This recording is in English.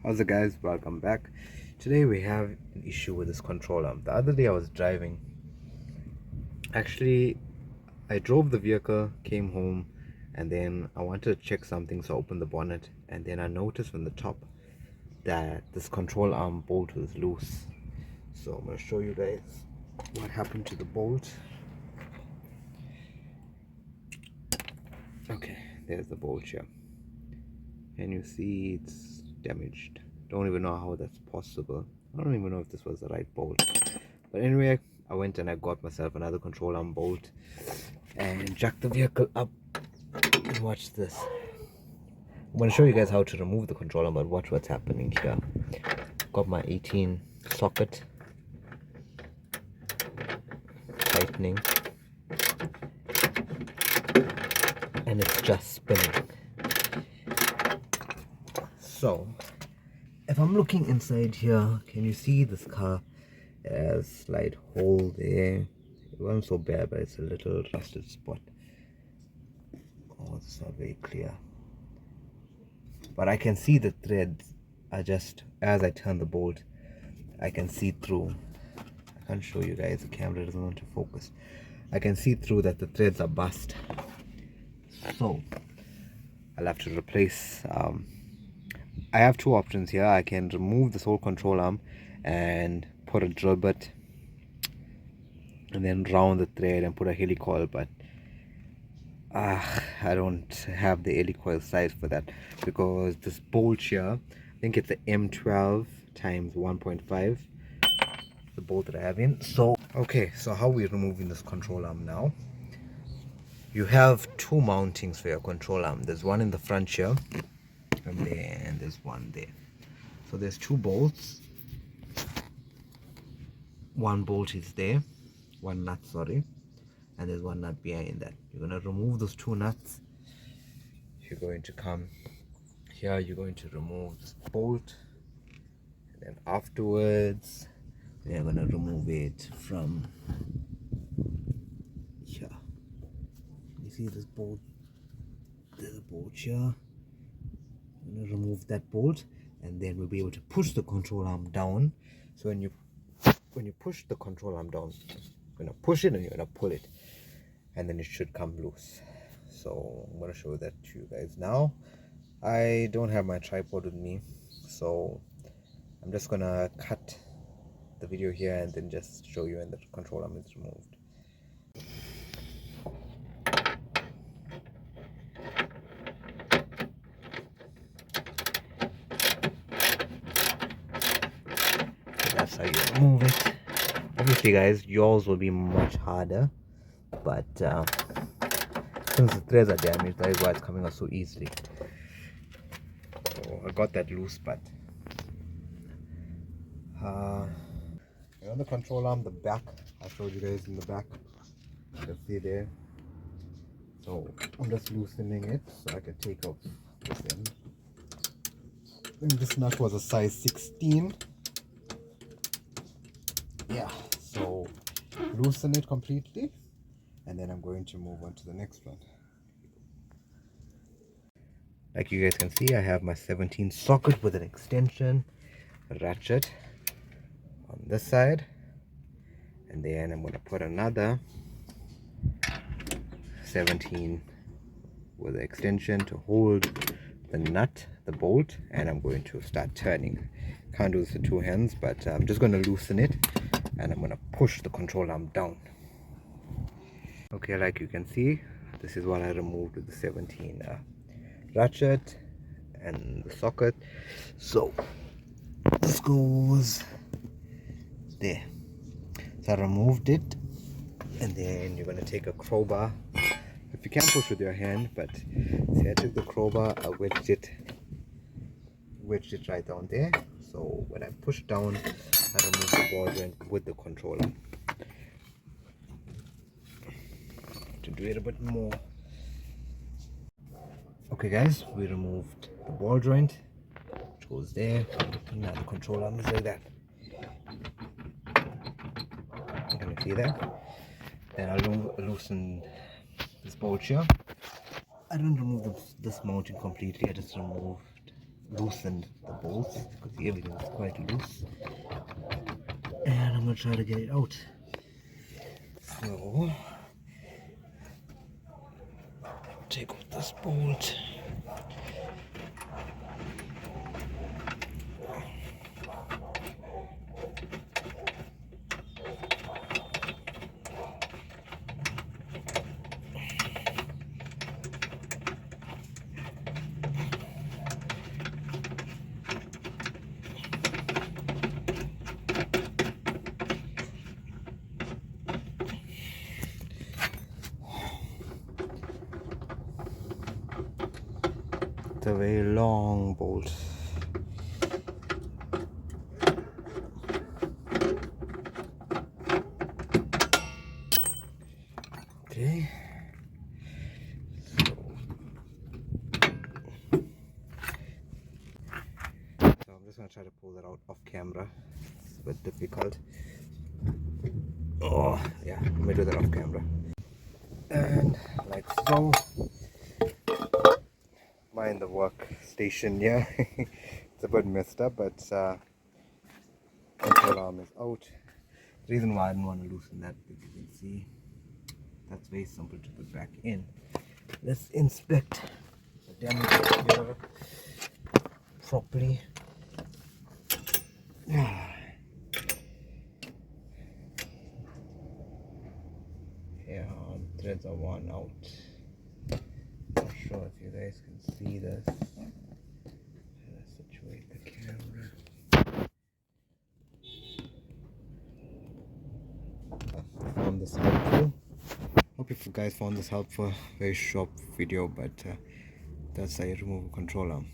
How's it, guys? Welcome back. Today we have an issue with this control arm. The other day I was driving. Actually, I drove the vehicle, came home, and then I wanted to check something, so I opened the bonnet, and then I noticed from the top that this control arm bolt was loose. So I'm going to show you guys what happened to the bolt. Okay, there's the bolt here. And you see it's damaged. Don't even know how that's possible. I don't even know if this was the right bolt. But anyway, I went and I got myself another control arm bolt and jacked the vehicle up. And watch this. I'm going to show you guys how to remove the control arm, but watch what's happening here. Got my 18 socket, tightening, and it's just spinning. So if I'm looking inside here, can you see this car has a slight hole there? It wasn't so bad, but it's a little rusted spot. Oh, it's not very clear, but I can see the threads are just, as I turn the bolt, I can see through. I can't show you guys, the camera doesn't want to focus. I can see through that the threads are bust, so I'll have to replace. I have two options here. I can remove this whole control arm and put a drill bit and then round the thread and put a helicoil, but I don't have the helicoil size for that, because this bolt here, I think it's the M12 times 1.5, the bolt that I have in. So okay, so how we're removing this control arm now, you have two mountings for your control arm. There's one in the front here and then there's one there. So there's two bolts. One bolt is there, one nut, sorry, and there's one nut behind that. You're going to remove those two nuts. You're going to come here, you're going to remove this bolt, and then afterwards we're going to remove it from here. You see this bolt, there's a bolt here. I'm going to remove that bolt, and then we'll be able to push the control arm down. So when you push the control arm down, you're going to push it and you're going to pull it, and then it should come loose. So I'm going to show that to you guys now. I don't have my tripod with me, so I'm just going to cut the video here and then just show you when the control arm is removed. That's how you remove it. Obviously, guys, yours will be much harder, but since the threads are damaged, that is why it's coming out so easily. So I got that loose, but on the control arm, the back, I showed you guys in the back, you can see there. So I'm just loosening it so I can take off this end. I think this nut was a size 16. Yeah, so loosen it completely, and then I'm going to move on to the next one. Like you guys can see, I have my 17 socket with an extension ratchet on this side, and then I'm going to put another 17 with an extension to hold the nut, the bolt, and I'm going to start turning. Can't do this with two hands, but I'm just going to loosen it, and I'm going to push the control arm down. Okay, like you can see, this is what I removed with the 17 ratchet and the socket. So this goes there. So I removed it, and then you're going to take a crowbar. If you can push with your hand, but see, I took the crowbar, I wedged it right down there. So when I push down, I remove the ball joint with the controller. To do it a bit more. Okay, guys, we removed the ball joint, which goes there. Now the control arm is like that. Can you see that? Then I'll loosen this bolt here. I didn't remove this mounting completely, I just removed loosened the bolts because everything is quite loose, and I'm gonna try to get it out. So take off this bolt. It's a very long bolt. Okay. So I'm just gonna try to pull that out off camera. It's a bit difficult. Oh yeah, let me do that off camera. And like so. Mind the workstation, yeah. It's a bit messed up, but control arm is out. The reason why I didn't want to loosen that, because you can see that's very simple to put back in. Let's inspect the damage here properly. Yeah, threads are worn out. Not sure if you guys can see this. Let's situate the camera. I found this helpful. Hope if you guys found this helpful. Very short video, but that's how you remove a control arm.